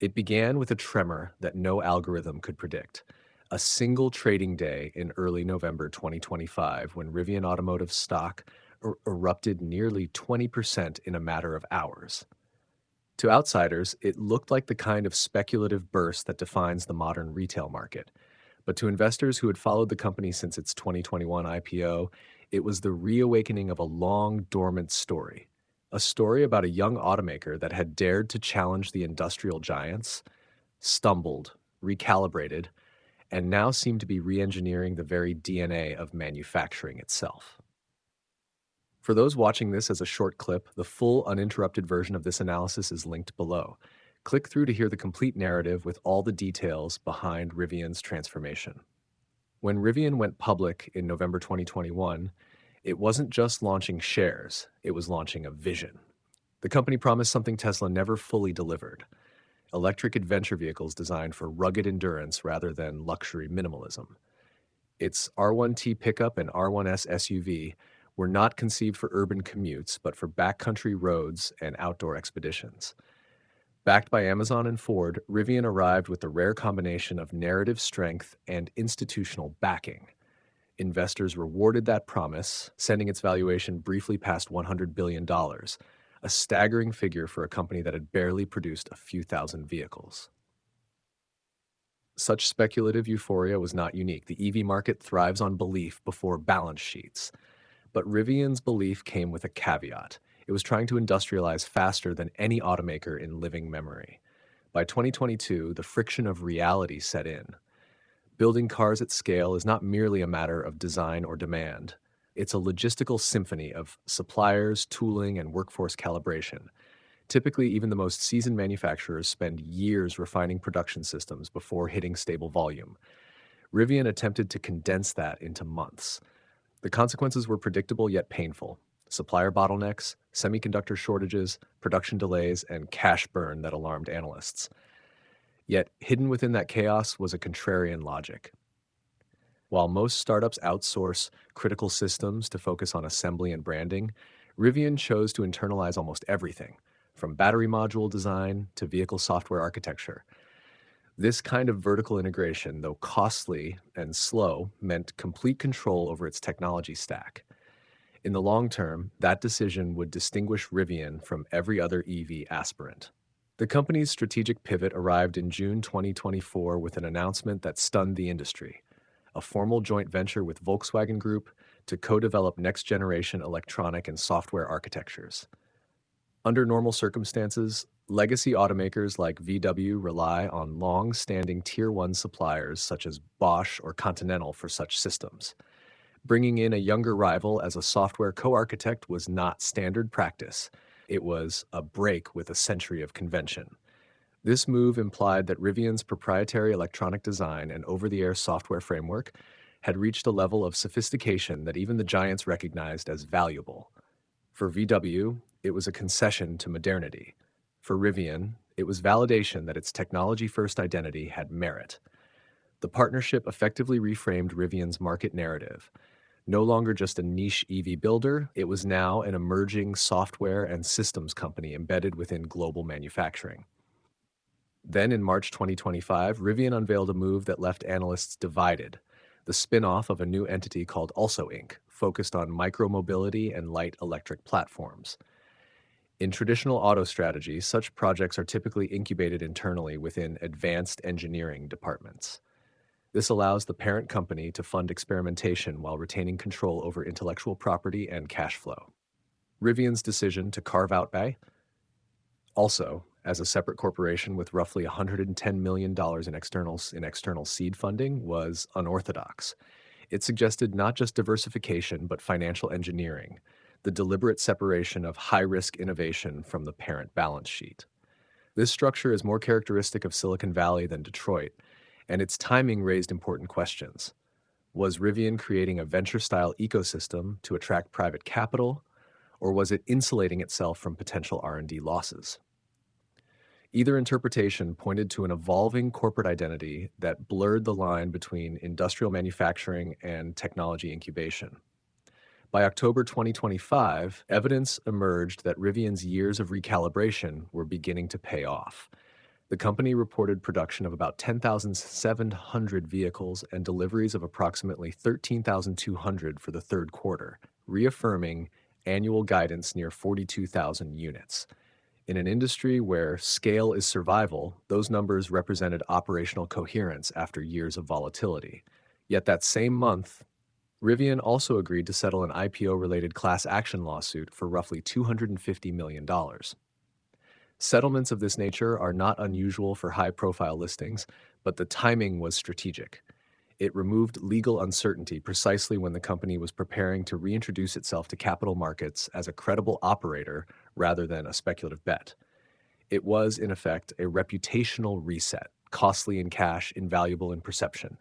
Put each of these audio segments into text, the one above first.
It began with a tremor that no algorithm could predict. A single trading day in early November 2025, when Rivian Automotive stock erupted nearly 20% in a matter of hours. To outsiders, it looked like the kind of speculative burst that defines the modern retail market. But to investors who had followed the company since its 2021 IPO, it was the reawakening of a long dormant story. A story about a young automaker that had dared to challenge the industrial giants, stumbled, recalibrated, and now seemed to be re-engineering the very DNA of manufacturing itself. For those watching this as a short clip, the full uninterrupted version of this analysis is linked below. Click through to hear the complete narrative with all the details behind Rivian's transformation. When Rivian went public in November 2021, it wasn't just launching shares, it was launching a vision. The company promised something Tesla never fully delivered: electric adventure vehicles designed for rugged endurance rather than luxury minimalism. Its R1T pickup and R1S SUV were not conceived for urban commutes, but for backcountry roads and outdoor expeditions. Backed by Amazon and Ford, Rivian arrived with the rare combination of narrative strength and institutional backing. Investors rewarded that promise, sending its valuation briefly past $100 billion, a staggering figure for a company that had barely produced a few thousand vehicles. Such speculative euphoria was not unique. The EV market thrives on belief before balance sheets. But Rivian's belief came with a caveat. It was trying to industrialize faster than any automaker in living memory. By 2022, the friction of reality set in. Building cars at scale is not merely a matter of design or demand. It's a logistical symphony of suppliers, tooling, and workforce calibration. Typically, even the most seasoned manufacturers spend years refining production systems before hitting stable volume. Rivian attempted to condense that into months. The consequences were predictable yet painful: supplier bottlenecks, semiconductor shortages, production delays, and cash burn that alarmed analysts. Yet, hidden within that chaos was a contrarian logic. While most startups outsource critical systems to focus on assembly and branding, Rivian chose to internalize almost everything, from battery module design to vehicle software architecture. This kind of vertical integration, though costly and slow, meant complete control over its technology stack. In the long term, that decision would distinguish Rivian from every other EV aspirant. The company's strategic pivot arrived in June 2024 with an announcement that stunned the industry: a formal joint venture with Volkswagen Group to co-develop next-generation electronic and software architectures. Under normal circumstances, legacy automakers like VW rely on long-standing Tier 1 suppliers such as Bosch or Continental for such systems. Bringing in a younger rival as a software co-architect was not standard practice. It was a break with a century of convention. This move implied that Rivian's proprietary electronic design and over-the-air software framework had reached a level of sophistication that even the giants recognized as valuable. For VW, it was a concession to modernity. For Rivian, it was validation that its technology-first identity had merit. The partnership effectively reframed Rivian's market narrative. No longer just a niche EV builder, it was now an emerging software and systems company embedded within global manufacturing. Then in March 2025, Rivian unveiled a move that left analysts divided: the spin-off of a new entity called Also Inc., focused on micromobility and light electric platforms. In traditional auto strategy, such projects are typically incubated internally within advanced engineering departments. This allows the parent company to fund experimentation while retaining control over intellectual property and cash flow. Rivian's decision to carve out Bay, also as a separate corporation with roughly $110 million in external seed funding, was unorthodox. It suggested not just diversification, but financial engineering, the deliberate separation of high-risk innovation from the parent balance sheet. This structure is more characteristic of Silicon Valley than Detroit, and its timing raised important questions. Was Rivian creating a venture-style ecosystem to attract private capital, or was it insulating itself from potential R&D losses? Either interpretation pointed to an evolving corporate identity that blurred the line between industrial manufacturing and technology incubation. By October 2025, evidence emerged that Rivian's years of recalibration were beginning to pay off. The company reported production of about 10,700 vehicles and deliveries of approximately 13,200 for the third quarter, reaffirming annual guidance near 42,000 units. In an industry where scale is survival, those numbers represented operational coherence after years of volatility. Yet that same month, Rivian also agreed to settle an IPO-related class action lawsuit for roughly $250 million. Settlements of this nature are not unusual for high-profile listings, but the timing was strategic. It removed legal uncertainty precisely when the company was preparing to reintroduce itself to capital markets as a credible operator rather than a speculative bet. It was, in effect, a reputational reset, costly in cash, invaluable in perception.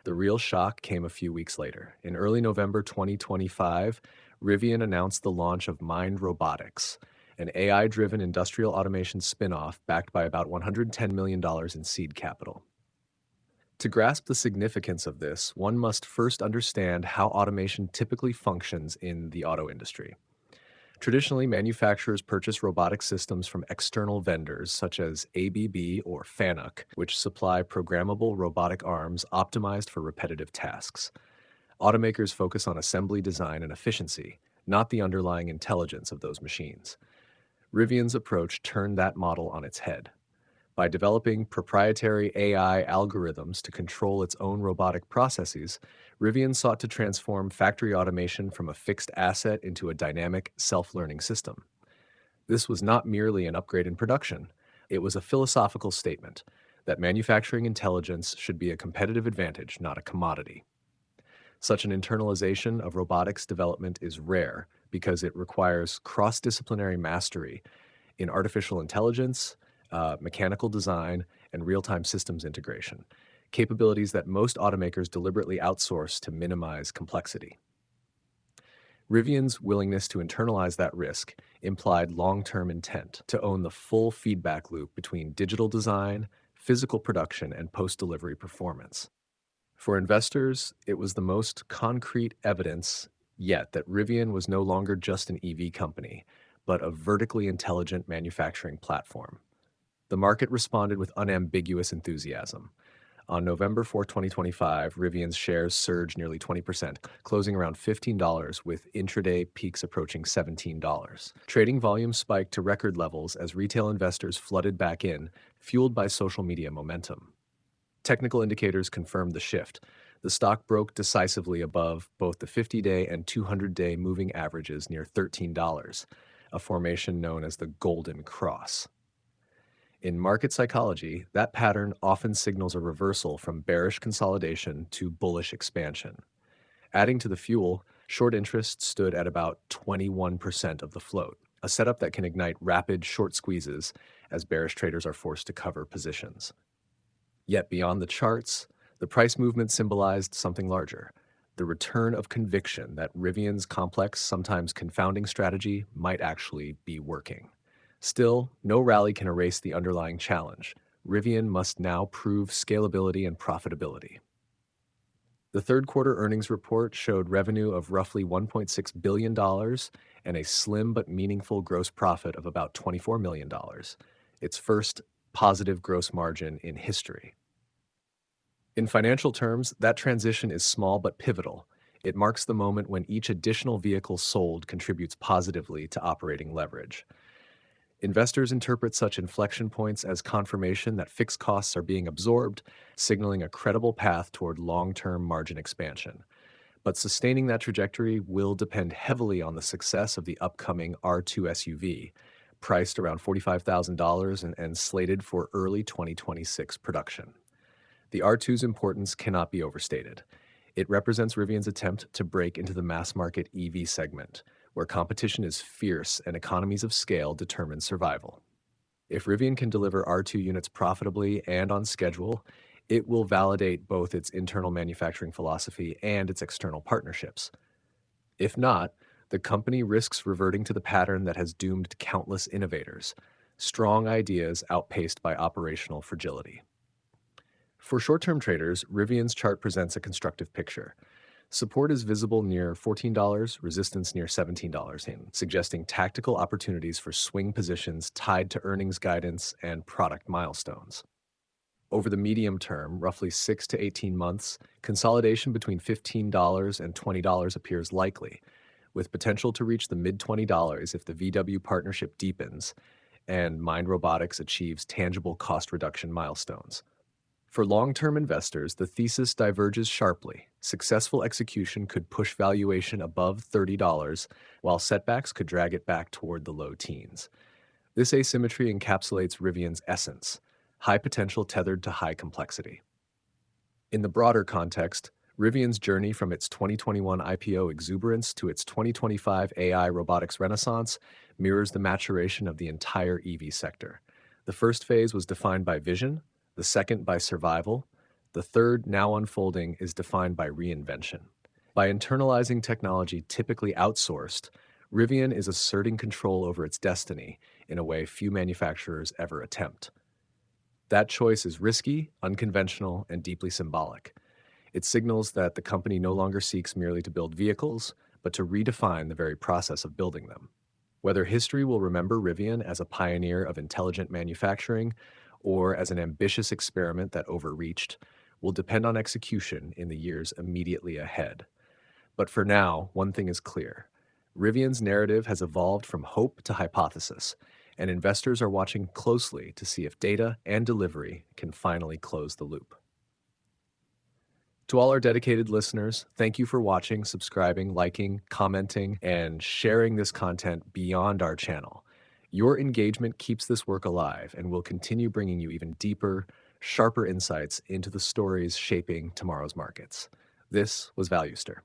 The real shock came a few weeks later. In early November 2025, Rivian announced the launch of Mind Robotics, an AI-driven industrial automation spin-off backed by about $110 million in seed capital. To grasp the significance of this, one must first understand how automation typically functions in the auto industry. Traditionally, manufacturers purchase robotic systems from external vendors such as ABB or FANUC, which supply programmable robotic arms optimized for repetitive tasks. Automakers focus on assembly design and efficiency, not the underlying intelligence of those machines. Rivian's approach turned that model on its head. By developing proprietary AI algorithms to control its own robotic processes, Rivian sought to transform factory automation from a fixed asset into a dynamic, self-learning system. This was not merely an upgrade in production. It was a philosophical statement that manufacturing intelligence should be a competitive advantage, not a commodity. Such an internalization of robotics development is rare because it requires cross-disciplinary mastery in artificial intelligence, mechanical design, and real-time systems integration, capabilities that most automakers deliberately outsource to minimize complexity. Rivian's willingness to internalize that risk implied long-term intent to own the full feedback loop between digital design, physical production, and post-delivery performance. For investors, it was the most concrete evidence yet that Rivian was no longer just an EV company, but a vertically intelligent manufacturing platform. The market responded with unambiguous enthusiasm. On November 4, 2025, Rivian's shares surged nearly 20%, closing around $15 with intraday peaks approaching $17. Trading volume spiked to record levels as retail investors flooded back in, fueled by social media momentum. Technical indicators confirmed the shift. The stock broke decisively above both the 50-day and 200-day moving averages near $13, a formation known as the Golden Cross. In market psychology, that pattern often signals a reversal from bearish consolidation to bullish expansion. Adding to the fuel, short interest stood at about 21% of the float, a setup that can ignite rapid short squeezes as bearish traders are forced to cover positions. Yet beyond the charts, the price movement symbolized something larger, the return of conviction that Rivian's complex, sometimes confounding strategy might actually be working. Still, no rally can erase the underlying challenge. Rivian must now prove scalability and profitability. The third quarter earnings report showed revenue of roughly $1.6 billion and a slim but meaningful gross profit of about $24 million, its first positive gross margin in history. In financial terms, that transition is small but pivotal. It marks the moment when each additional vehicle sold contributes positively to operating leverage. Investors interpret such inflection points as confirmation that fixed costs are being absorbed, signaling a credible path toward long-term margin expansion. But sustaining that trajectory will depend heavily on the success of the upcoming R2 SUV, priced around $45,000 and slated for early 2026 production. The R2's importance cannot be overstated. It represents Rivian's attempt to break into the mass-market EV segment, where competition is fierce and economies of scale determine survival. If Rivian can deliver R2 units profitably and on schedule, it will validate both its internal manufacturing philosophy and its external partnerships. If not, the company risks reverting to the pattern that has doomed countless innovators: strong ideas outpaced by operational fragility. For short-term traders, Rivian's chart presents a constructive picture. Support is visible near $14, resistance near $17, suggesting tactical opportunities for swing positions tied to earnings guidance and product milestones. Over the medium term, roughly 6 to 18 months, consolidation between $15 and $20 appears likely, with potential to reach the mid $20 if the VW partnership deepens and Mind Robotics achieves tangible cost reduction milestones. For long-term investors, the thesis diverges sharply. Successful execution could push valuation above $30, while setbacks could drag it back toward the low teens. This asymmetry encapsulates Rivian's essence: high potential tethered to high complexity. In the broader context, Rivian's journey from its 2021 IPO exuberance to its 2025 AI robotics renaissance mirrors the maturation of the entire EV sector. The first phase was defined by vision, the second by survival, the third, now unfolding, is defined by reinvention. By internalizing technology typically outsourced, Rivian is asserting control over its destiny in a way few manufacturers ever attempt. That choice is risky, unconventional, and deeply symbolic. It signals that the company no longer seeks merely to build vehicles, but to redefine the very process of building them. Whether history will remember Rivian as a pioneer of intelligent manufacturing or as an ambitious experiment that overreached will depend on execution in the years immediately ahead. But for now, one thing is clear. Rivian's narrative has evolved from hope to hypothesis, and investors are watching closely to see if data and delivery can finally close the loop. To all our dedicated listeners, thank you for watching, subscribing, liking, commenting, and sharing this content beyond our channel. Your engagement keeps this work alive and will continue bringing you even deeper, sharper insights into the stories shaping tomorrow's markets. This was ValueStir.